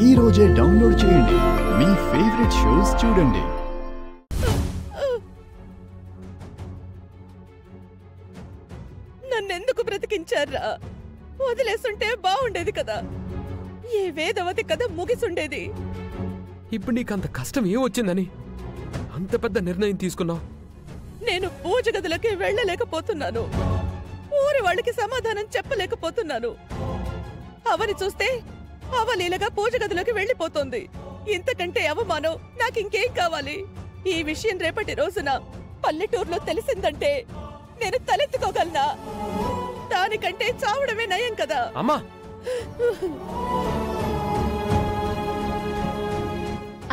ఈ రోజే డౌన్లోడ్ చేయండి. మీ ఫేవరెట్ షోస్ చూడండి. నన్నెందుకు బ్రతికించారా? వదిలేసుంటే బాగుండేది కదా. ఏ వేదవతి కథ ముగిసుండేది. ఇప్పుడు నీకంత కష్టం ఏం వచ్చిందని అంత పెద్ద నిర్ణయం తీసుకున్నావు? నేను పూజ గదిలోకి వెళ్ళలేకపోతున్నాను. ఊరి వాళ్ళకి సమాధానం చెప్పలేకపోతున్నాను. అవని చూస్తే అవలీలగా పూజ గదిలోకి వెళ్ళిపోతుంది. ఇంతకంటే అవమానం నాకింకేం కావాలి? ఈ విషయం రేపటి రోజున పల్లెటూరులో తెలిసిందంటే నేను తలెత్తుకోగలనా? దానికంటే చావడమే నయం కదా. అమ్మా,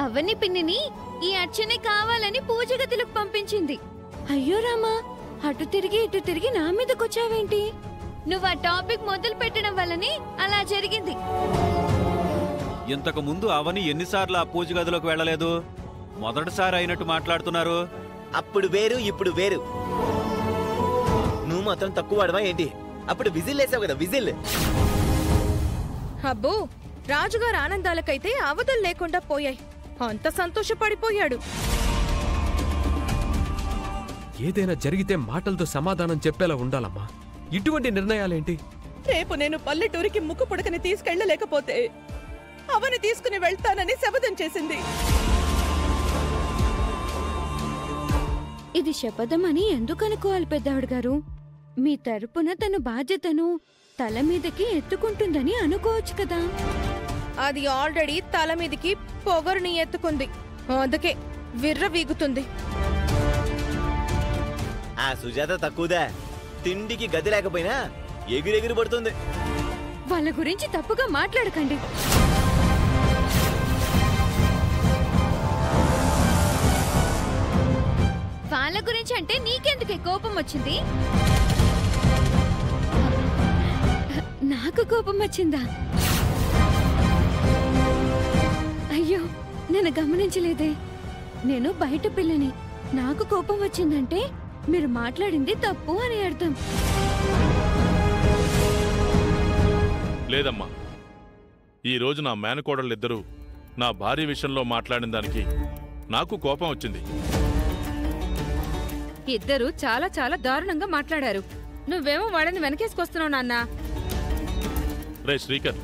అవని పిన్నిని ఈ అర్చనే కావాలని పూజ గదిలోకి పంపించింది. అయ్యో రామా, అటు తిరిగి ఇటు తిరిగి నా మీదకొచ్చావేంటి? నువ్వు ఆ టాపిక్ మొదలు పెట్టడం వల్లనే అలా జరిగింది. ఇంతకు ముందు అవని ఎన్నిసార్లు ఆ పూజ గదిలోకి వెళ్ళలేదు? మొదటిసారి అయినట్టు మాట్లాడుతున్నారు. అప్పుడు వేరు, ఇప్పుడు వేరు. నువ్వు మాత్రం తక్కువ వాడవా ఏంటి? అప్పుడు విజిల్ వేసావు కదా, విజిల్. అబ్బో, రాజుగారు ఆనందాలకైతే అవధులు లేకుండా పోయాయి. అంత సంతోషపడిపోయాడు. ఏదైనా జరిగితే మాటలతో సమాధానం చెప్పేలా ఉండాలమ్మా. ఇటువంటి నిర్ణయాలేంటి? రేపు నేను పల్లెటూరికి ముక్కు పుడకని తీసుకెళ్లలేకపోతే అవని తీసుకుని వెళ్తానని శపథం చేసింది. ఇది శపథం అని ఎందుకు అనుకోవాలి పెద్దావిడ గారు? మీ తరపున తన బాధ్యతను తల మీదకి ఎత్తుకుంటుందని అనుకోవచ్చు కదా. అది ఆల్రెడీ తల మీదికి పొగరుని ఎత్తుకుంది. అందుకే విర్రవీగుతుంది. ఆ సుజాత తక్కువదా? తిండికి గది లేకపోయినా ఎగిరెగిరి పడుతుంది. వాళ్ళ గురించి తప్పుగా మాట్లాడకండి. వాళ్ళ గురించి అంటే నీకెందుకే కోపం వచ్చింది? నాకు కోపం వచ్చిందా? అయ్యో, నేను గమనించలేదే. నేను బయట పిల్లని. నాకు కోపం వచ్చిందంటే మీరు మాట్లాడింది తప్పు అని అర్థం. లేదమ్మా, ఈరోజు నా మేనకోడళ్ళిద్దరూ నా భార్య విషయంలో మాట్లాడిన దానికి నాకు కోపం వచ్చింది. ఇద్దరు చాలా చాలా దారుణంగా మాట్లాడారు. నువ్వేమో వాళ్ళని వెనకేసుకొస్తున్నావు నాన్న. రే శ్రీకర్,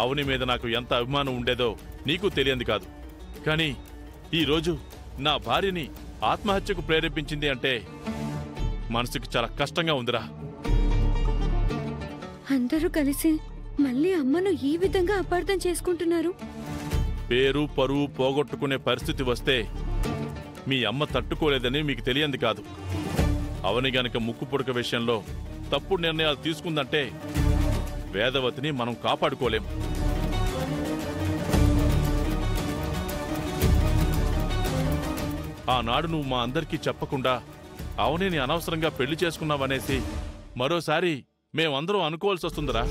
అవని మీద నాకు ఎంత అభిమానం ఉండేదో నీకు తెలియంది కాదు. కానీ ఈరోజు నా భార్యని ఆత్మహత్యకు ప్రేరేపించింది అంటే మనసుకి చాలా కష్టంగా ఉందిరా. అందరూ కలిసి మళ్ళీ అమ్మను ఈ విధంగా అపార్థం చేసుకుంటున్నారు. పేరు పరువు పోగొట్టుకునే పరిస్థితి వస్తే మీ అమ్మ తట్టుకోలేదని మీకు తెలియంది కాదు. అవని గనక ముక్కు పుడక విషయంలో తప్పుడు నిర్ణయాలు తీసుకుందంటే వేదవతిని మనం కాపాడుకోలేం. ఆనాడు నువ్వు మా అందరికీ చెప్పకుండా అవనిని అనవసరంగా పెళ్లి చేసుకున్నావనేసి మరోసారి మేమందరం అనుకోవాల్సి వస్తుందిరా.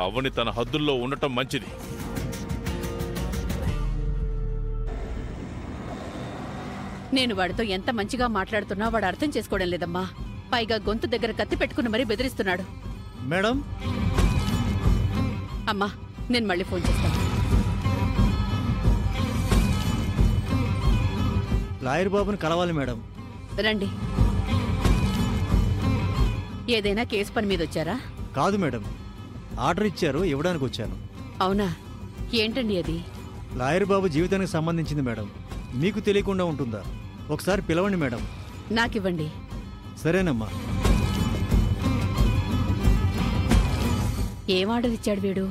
అవని తన హద్దుల్లో ఉండటం మంచిది. నేను వాడితో ఎంత మంచిగా మాట్లాడుతున్నా వాడు అర్థం చేసుకోవడం లేదమ్మా. పైగా గొంతు దగ్గర కత్తి పెట్టుకుని మరీ బెదిరిస్తున్నాడు. మేడం, అమ్మా, నేను మళ్ళీ ఫోన్ చేస్తాను. లాయర్ బాబుని కలవాలి మేడం. రండి. ఏదైనా కేసు పని మీద వచ్చారా? కాదు మేడం, ఆర్డర్ ఇచ్చారు, ఇవ్వడానికి వచ్చాను. అవునా? ఏంటండి అది? లాయర్ బాబు జీవితానికి సంబంధించింది మేడం. మీకు తెలియకుండా ఉంటుందా? ఒకసారి పిలవండి మేడం. నాకివ్వండి. సరేనమ్మా. ఏం ఆర్డర్ ఇచ్చాడు వీడు?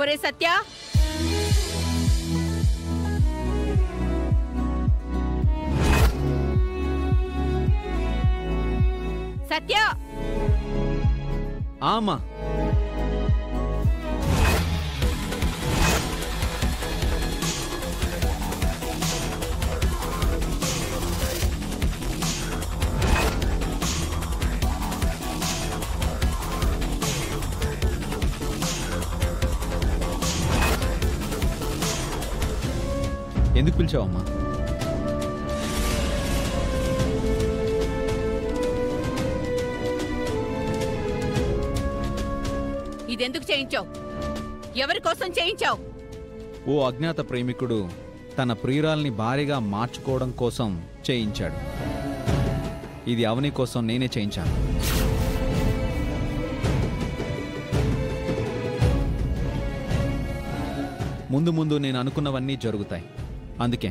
ఒరే సత్య, సత్య. ఆమా, పిలిచావమ్మా? ఇదెందుకు చేయించావు? ఎవరి కోసం చేయించావు? ఓ అజ్ఞాత ప్రేమికుడు తన ప్రియురాల్ని భారీగా మార్చుకోవడం కోసం చేయించాడు. ఇది అవని కోసం నేనే చేయించాను. ముందు ముందు నేను అనుకున్నవన్నీ జరుగుతాయి. అందుకే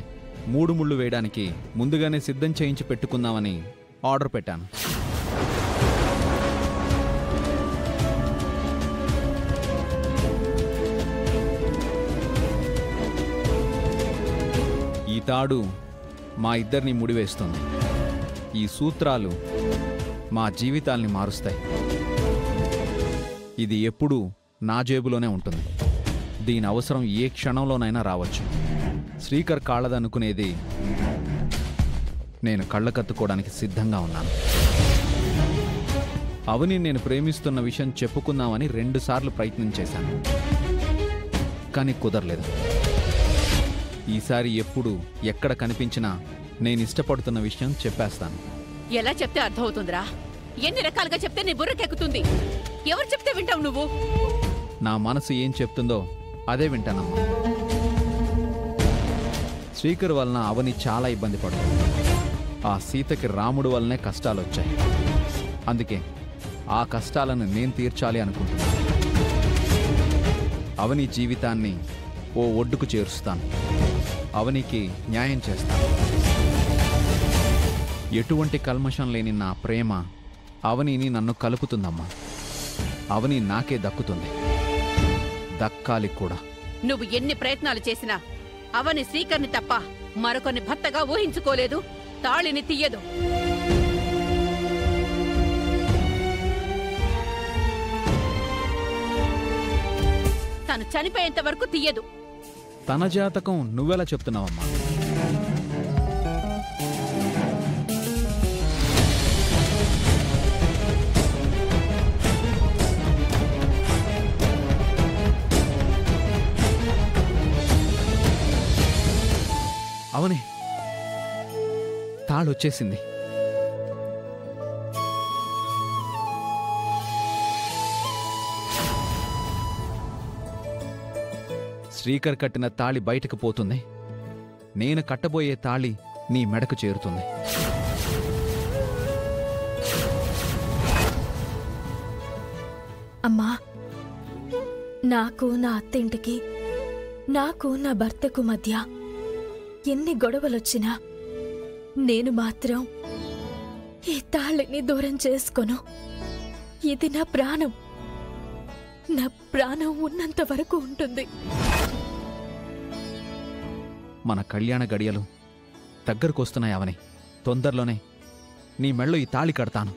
3 ముళ్ళు వేయడానికి ముందుగానే సిద్ధం చేయించి పెట్టుకుందామని ఆర్డర్ పెట్టాను. ఈ తాడు మా ఇద్దరిని ముడివేస్తుంది. ఈ సూత్రాలు మా జీవితాల్ని మారుస్తాయి. ఇది ఎప్పుడూ నా జేబులోనే ఉంటుంది. దీని అవసరం ఏ క్షణంలోనైనా రావచ్చు. శ్రీకర్ కాళ్ళదనుకునేది నేను కళ్ళకత్తుకోవడానికి సిద్ధంగా ఉన్నాను. అవని నేను ప్రేమిస్తున్న విషయం చెప్పుకుందామని 2 సార్లు ప్రయత్నం చేశాను, కానీ కుదరలేదు. ఈసారి ఎప్పుడు ఎక్కడ కనిపించినా నేను ఇష్టపడుతున్న విషయం చెప్పేస్తాను. ఎలా చెప్తే అర్థమవుతుందిరా? ఎన్ని రకాలుగా చెప్తే నీ బుర్రకెక్కుతుంది? ఎవరు చెప్తే వింటావు నువ్వు? నా మనసు ఏం చెప్తుందో అదే వింటానమ్మా. శ్రీకర్ వలన అవని చాలా ఇబ్బంది పడుతుంది. ఆ సీతకి రాముడు వల్లనే కష్టాలు వచ్చాయి. అందుకే ఆ కష్టాలను నేను తీర్చాలి అనుకుంటున్నాను. అవని జీవితాన్ని ఓ ఒడ్డుకు చేరుస్తాను. అవనికి న్యాయం చేస్తాను. ఎటువంటి కల్మషం లేని నా ప్రేమ అవనిని నన్ను కలుపుతుందమ్మా. అవని నాకే దక్కుతుంది, దక్కాలి కూడా. నువ్వు ఎన్ని ప్రయత్నాలు చేసినా అవని శ్రీకర్ని తప్ప మరొకరిని భర్తగా ఊహించుకోలేదు, తాళిని తీయదు. తను చనిపోయేంత వరకు తీయదు. తన జాతకం నువ్వెలా చెప్తున్నావమ్మా? అవని, తాళొచ్చేసింది. శ్రీకర్ కట్టిన తాళి బయటకు పోతుంది. నేను కట్టబోయే తాళి నీ మెడకు చేరుతుంది. అమ్మా, నాకు నా అత్తింటికి, నాకు నా భర్తకు మధ్య ఎన్ని గొడవలొచ్చినా నేను మాత్రం ఈ తాళిని దూరం చేసుకోను. ఇది నా ప్రాణం. నా ప్రాణం ఉన్నంత వరకు ఉంటుంది. మన కళ్యాణ గడియలు దగ్గరకొస్తున్నాయి అవని. తొందరలోనే నీ మెళ్ళో ఈ తాళి కడతాను.